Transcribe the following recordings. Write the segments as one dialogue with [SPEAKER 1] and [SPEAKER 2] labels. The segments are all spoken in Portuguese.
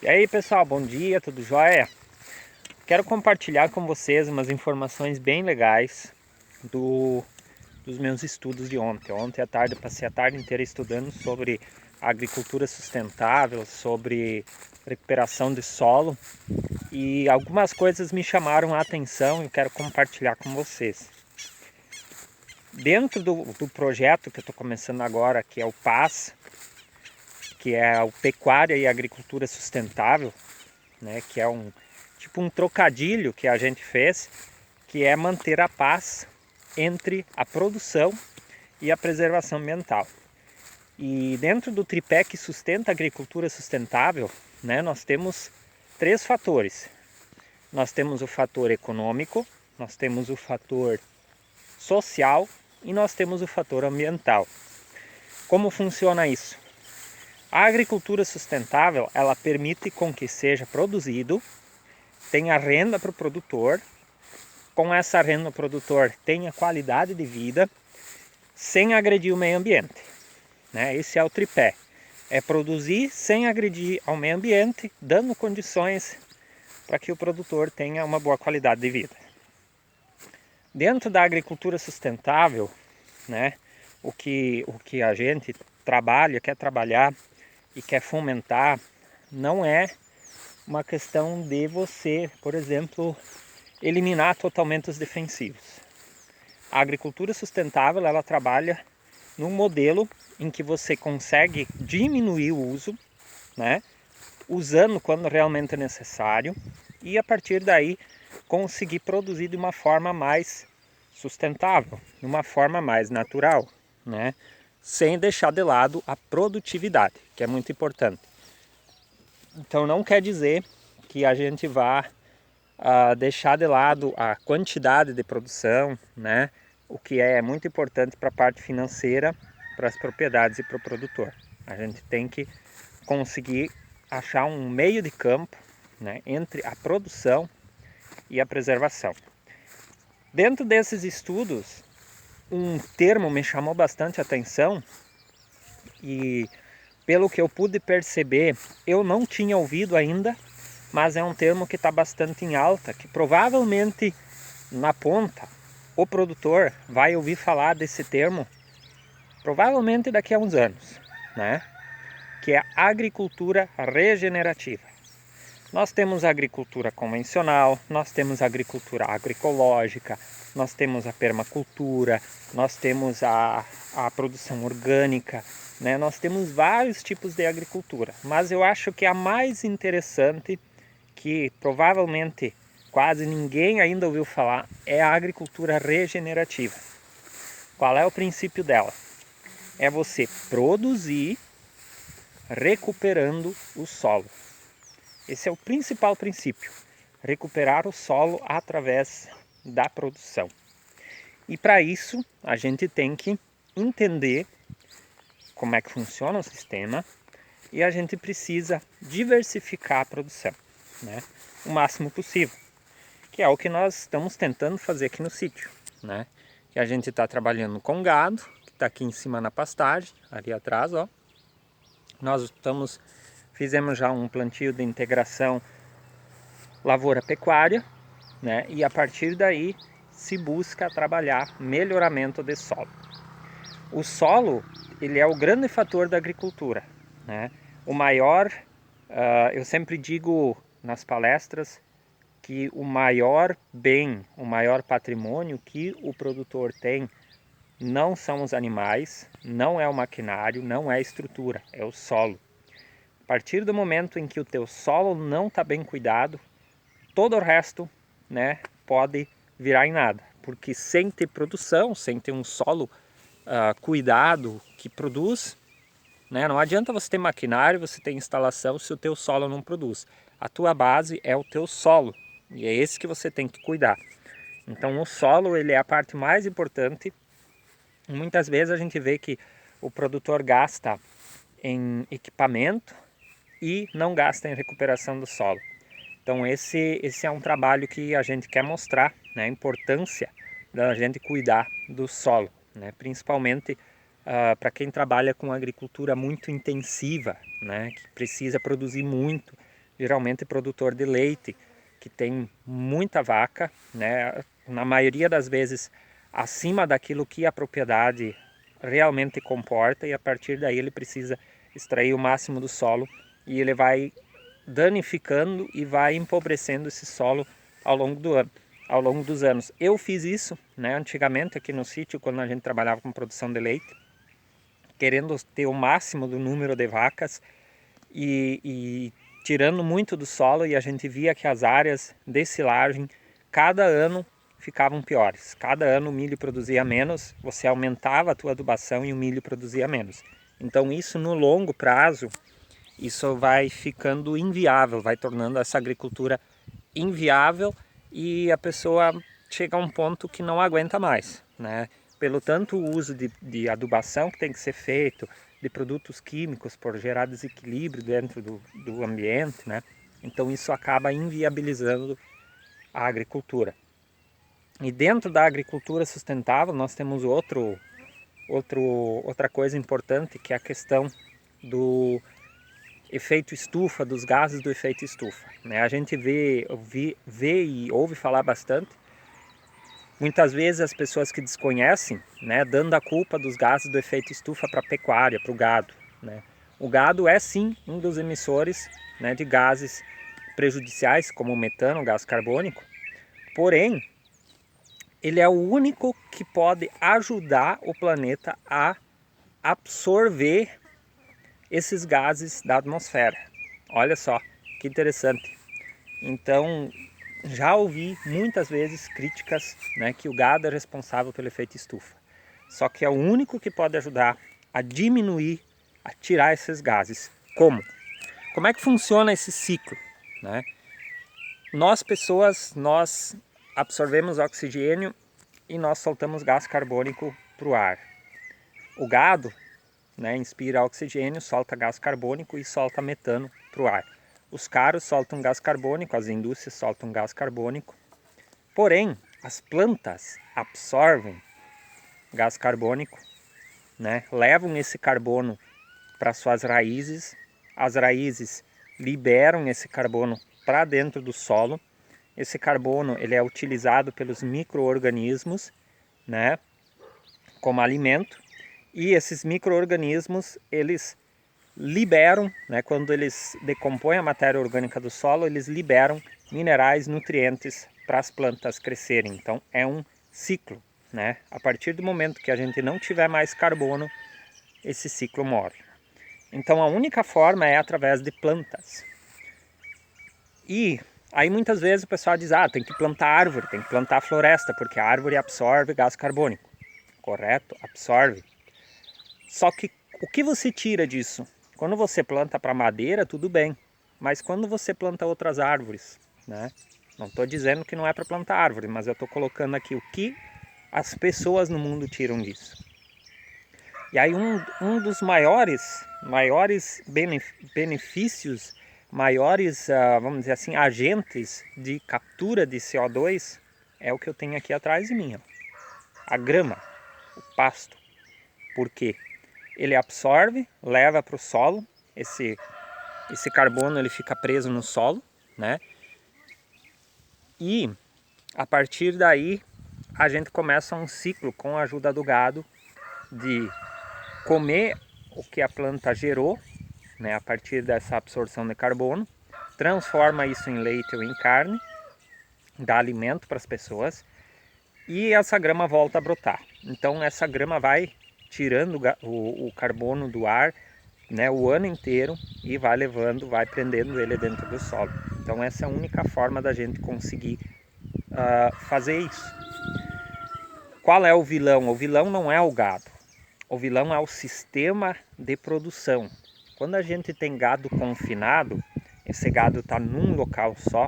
[SPEAKER 1] E aí pessoal, bom dia, tudo jóia? Quero compartilhar com vocês umas informações bem legais dos meus estudos de ontem. Ontem à tarde eu passei a tarde inteira estudando sobre agricultura sustentável, sobre recuperação de solo e algumas coisas me chamaram a atenção e quero compartilhar com vocês. Dentro do projeto que eu estou começando agora, que é o PAS, que é o Pecuária e Agricultura Sustentável, né, que é um trocadilho que a gente fez, que é manter a paz entre a produção e a preservação ambiental. E dentro do tripé que sustenta a agricultura sustentável, né, nós temos três fatores. Nós temos o fator econômico, nós temos o fator social e nós temos o fator ambiental. Como funciona isso? A agricultura sustentável, ela permite com que seja produzido, tenha renda para o produtor, com essa renda o produtor tenha qualidade de vida, sem agredir o meio ambiente. Né? Esse é o tripé. É produzir sem agredir ao meio ambiente, dando condições para que o produtor tenha uma boa qualidade de vida. Dentro da agricultura sustentável, né, o que a gente quer trabalhar e quer fomentar, não é uma questão de você, por exemplo, eliminar totalmente os defensivos. A agricultura sustentável, ela trabalha num modelo em que você consegue diminuir o uso, né, usando quando realmente é necessário, e a partir daí conseguir produzir de uma forma mais sustentável, de uma forma mais natural, né, sem deixar de lado a produtividade, que é muito importante. Então não quer dizer que a gente vá deixar de lado a quantidade de produção, né? O que é muito importante para a parte financeira, para as propriedades e para o produtor. A gente tem que conseguir achar um meio de campo, né, entre a produção e a preservação. Dentro desses estudos, um termo me chamou bastante atenção e, pelo que eu pude perceber, eu não tinha ouvido ainda, mas é um termo que está bastante em alta, que provavelmente na ponta o produtor vai ouvir falar desse termo provavelmente daqui a uns anos, né? Que é agricultura regenerativa. Nós temos a agricultura convencional, nós temos a agricultura agroecológica, nós temos a permacultura, nós temos a produção orgânica, né? Nós temos vários tipos de agricultura, mas eu acho que a mais interessante, que provavelmente quase ninguém ainda ouviu falar, é a agricultura regenerativa. Qual é o princípio dela? É você produzir recuperando o solo. Esse é o principal princípio, recuperar o solo através da produção. E para isso a gente tem que entender como é que funciona o sistema e a gente precisa diversificar a produção, né, o máximo possível, que é o que nós estamos tentando fazer aqui no sítio, né? Que a gente está trabalhando com gado, que está aqui em cima na pastagem, ali atrás, ó. Nós fizemos já um plantio de integração lavoura-pecuária, né? E a partir daí se busca trabalhar melhoramento de solo. O solo, ele é o grande fator da agricultura, né? O maior, eu sempre digo nas palestras, que o maior bem, o maior patrimônio que o produtor tem não são os animais, não é o maquinário, não é a estrutura, é o solo. A partir do momento em que o teu solo não está bem cuidado, todo o resto, né, pode virar em nada, porque sem ter produção, sem ter um solo cuidado que produz, né, não adianta você ter maquinário, você ter instalação se o teu solo não produz. A tua base é o teu solo e é esse que você tem que cuidar. Então o solo, ele é a parte mais importante. Muitas vezes a gente vê que o produtor gasta em equipamento e não gasta em recuperação do solo. Então esse é um trabalho que a gente quer mostrar, né, a importância da gente cuidar do solo, né, principalmente para quem trabalha com agricultura muito intensiva, né, que precisa produzir muito, geralmente produtor de leite, que tem muita vaca, né? Na maioria das vezes acima daquilo que a propriedade realmente comporta, e a partir daí ele precisa extrair o máximo do solo, e ele vai danificando e vai empobrecendo esse solo ao longo do ano, ao longo dos anos. Eu fiz isso, né, antigamente aqui no sítio, quando a gente trabalhava com produção de leite, querendo ter o máximo do número de vacas e tirando muito do solo, e a gente via que as áreas de silagem cada ano ficavam piores. Cada ano o milho produzia menos, você aumentava a tua adubação e o milho produzia menos. Então isso no longo prazo, isso vai ficando inviável, vai tornando essa agricultura inviável, e a pessoa chega a um ponto que não aguenta mais, né? Pelo tanto uso de adubação que tem que ser feito, de produtos químicos por gerar desequilíbrio dentro do ambiente, né? Então isso acaba inviabilizando a agricultura. E dentro da agricultura sustentável nós temos outra coisa importante, que é a questão do efeito estufa, dos gases do efeito estufa, né? A gente vê e ouve falar bastante, muitas vezes as pessoas que desconhecem, né, dando a culpa dos gases do efeito estufa para a pecuária, para o gado, né? O gado é sim um dos emissores, né, de gases prejudiciais, como o metano, o gás carbônico, porém ele é o único que pode ajudar o planeta a absorver esses gases da atmosfera. Olha só que interessante. Então já ouvi muitas vezes críticas, né, que o gado é responsável pelo efeito estufa. Só que é o único que pode ajudar a diminuir, a tirar esses gases. Como? Como é que funciona esse ciclo, né? Nós pessoas, nós absorvemos oxigênio e nós soltamos gás carbônico para o ar. O gado, né, inspira oxigênio, solta gás carbônico e solta metano para o ar. Os carros soltam gás carbônico, as indústrias soltam gás carbônico. Porém, as plantas absorvem gás carbônico, né, levam esse carbono para suas raízes. As raízes liberam esse carbono para dentro do solo. Esse carbono ele é utilizado pelos micro-organismos, né, como alimento. E esses micro-organismos, eles liberam, né, quando eles decompõem a matéria orgânica do solo, eles liberam minerais, nutrientes para as plantas crescerem. Então é um ciclo, né? A partir do momento que a gente não tiver mais carbono, esse ciclo morre. Então a única forma é através de plantas. E aí muitas vezes o pessoal diz, tem que plantar árvore, tem que plantar floresta, porque a árvore absorve gás carbônico. Correto? Absorve. Só que o que você tira disso? Quando você planta para madeira, tudo bem. Mas quando você planta outras árvores, né? Não estou dizendo que não é para plantar árvore, mas eu estou colocando aqui o que as pessoas no mundo tiram disso. E aí um dos maiores benefícios, maiores, vamos dizer assim, agentes de captura de CO2 é o que eu tenho aqui atrás de mim. Ó. A grama, o pasto. Por quê? Ele absorve, leva para o solo, esse carbono ele fica preso no solo, né? E a partir daí a gente começa um ciclo com a ajuda do gado de comer o que a planta gerou, né? A partir dessa absorção de carbono, transforma isso em leite ou em carne, dá alimento para as pessoas e essa grama volta a brotar. Então essa grama vai tirando o carbono do ar, né, o ano inteiro e vai levando, vai prendendo ele dentro do solo. Então essa é a única forma da gente conseguir fazer isso. Qual é o vilão? O vilão não é o gado. O vilão é o sistema de produção. Quando a gente tem gado confinado, esse gado está num local só,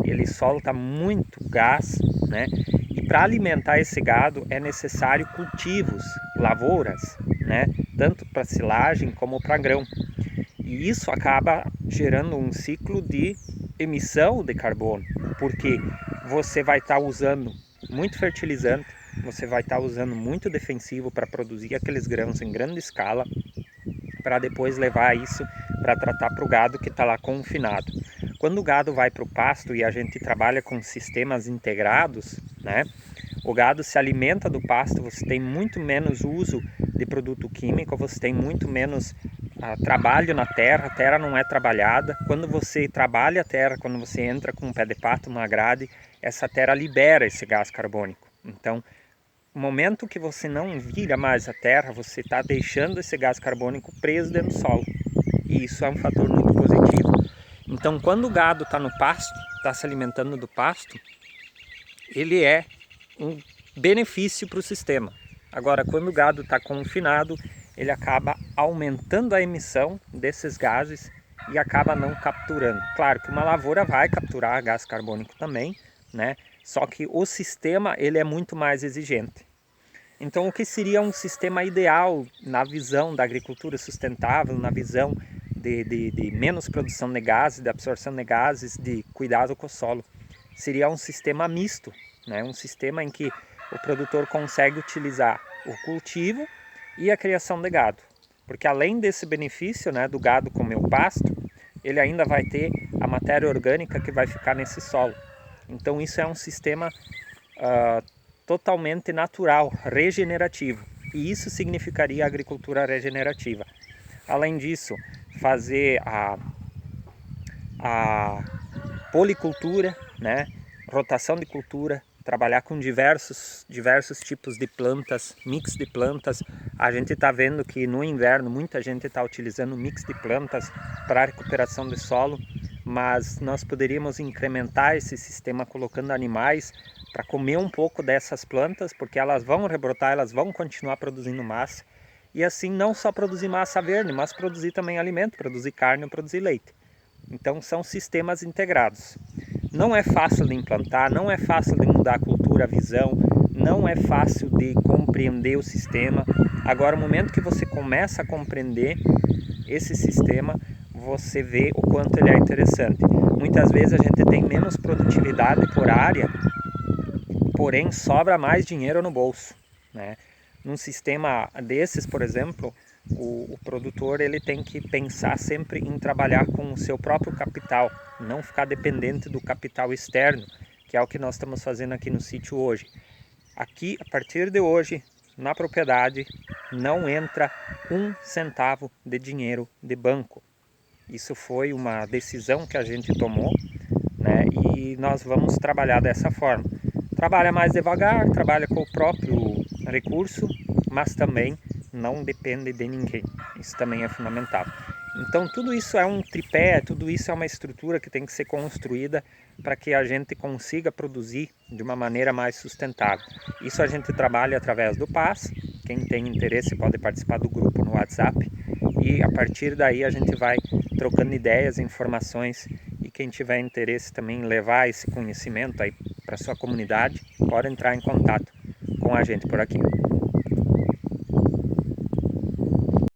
[SPEAKER 1] ele solta muito gás, né? E para alimentar esse gado é necessário cultivos, lavouras, né? Tanto para silagem como para grão. E isso acaba gerando um ciclo de emissão de carbono, porque você vai estar usando muito fertilizante, você vai estar usando muito defensivo para produzir aqueles grãos em grande escala, para depois levar isso para tratar para o gado que está lá confinado. Quando o gado vai para o pasto e a gente trabalha com sistemas integrados, né? O gado se alimenta do pasto, você tem muito menos uso de produto químico, você tem muito menos trabalho na terra, a terra não é trabalhada. Quando você trabalha a terra, quando você entra com um pé de pato, uma grade, essa terra libera esse gás carbônico. Então, no momento que você não vira mais a terra, você está deixando esse gás carbônico preso dentro do solo. E isso é um fator muito positivo. Então, quando o gado está no pasto, está se alimentando do pasto, ele é um benefício para o sistema. Agora, quando o gado está confinado, ele acaba aumentando a emissão desses gases e acaba não capturando. Claro que uma lavoura vai capturar gás carbônico também, né? Só que o sistema ele é muito mais exigente. Então, o que seria um sistema ideal na visão da agricultura sustentável, na visão de menos produção de gases, de absorção de gases, de cuidado com o solo? Seria um sistema misto, né? Um sistema em que o produtor consegue utilizar o cultivo e a criação de gado. Porque além desse benefício, né, do gado comer o pasto, ele ainda vai ter a matéria orgânica que vai ficar nesse solo. Então isso é um sistema totalmente natural, regenerativo. E isso significaria agricultura regenerativa. Além disso, fazer a policultura, né? Rotação de cultura, trabalhar com diversos tipos de plantas, mix de plantas. A gente está vendo que no inverno muita gente está utilizando mix de plantas para a recuperação do solo, mas nós poderíamos incrementar esse sistema colocando animais para comer um pouco dessas plantas, porque elas vão rebrotar, elas vão continuar produzindo massa, e assim não só produzir massa verde, mas produzir também alimento, produzir carne ou produzir leite. Então são sistemas integrados. Não é fácil de implantar, não é fácil de mudar a cultura, a visão, não é fácil de compreender o sistema. Agora, no momento que você começa a compreender esse sistema, você vê o quanto ele é interessante. Muitas vezes a gente tem menos produtividade por área, porém sobra mais dinheiro no bolso, né? Num sistema desses, por exemplo, o produtor ele tem que pensar sempre em trabalhar com o seu próprio capital, não ficar dependente do capital externo, que é o que nós estamos fazendo aqui no sítio hoje. Aqui, a partir de hoje, na propriedade, não entra 1 centavo de dinheiro de banco. Isso foi uma decisão que a gente tomou, né? E nós vamos trabalhar dessa forma. Trabalha mais devagar, trabalha com o próprio recurso, mas também não depende de ninguém. Isso também é fundamental. Então tudo isso é um tripé, tudo isso é uma estrutura que tem que ser construída para que a gente consiga produzir de uma maneira mais sustentável. Isso a gente trabalha através do PAS. Quem tem interesse pode participar do grupo no WhatsApp, e a partir daí a gente vai trocando ideias, informações, e quem tiver interesse também em levar esse conhecimento aí para sua comunidade, pode entrar em contato com a gente por aqui.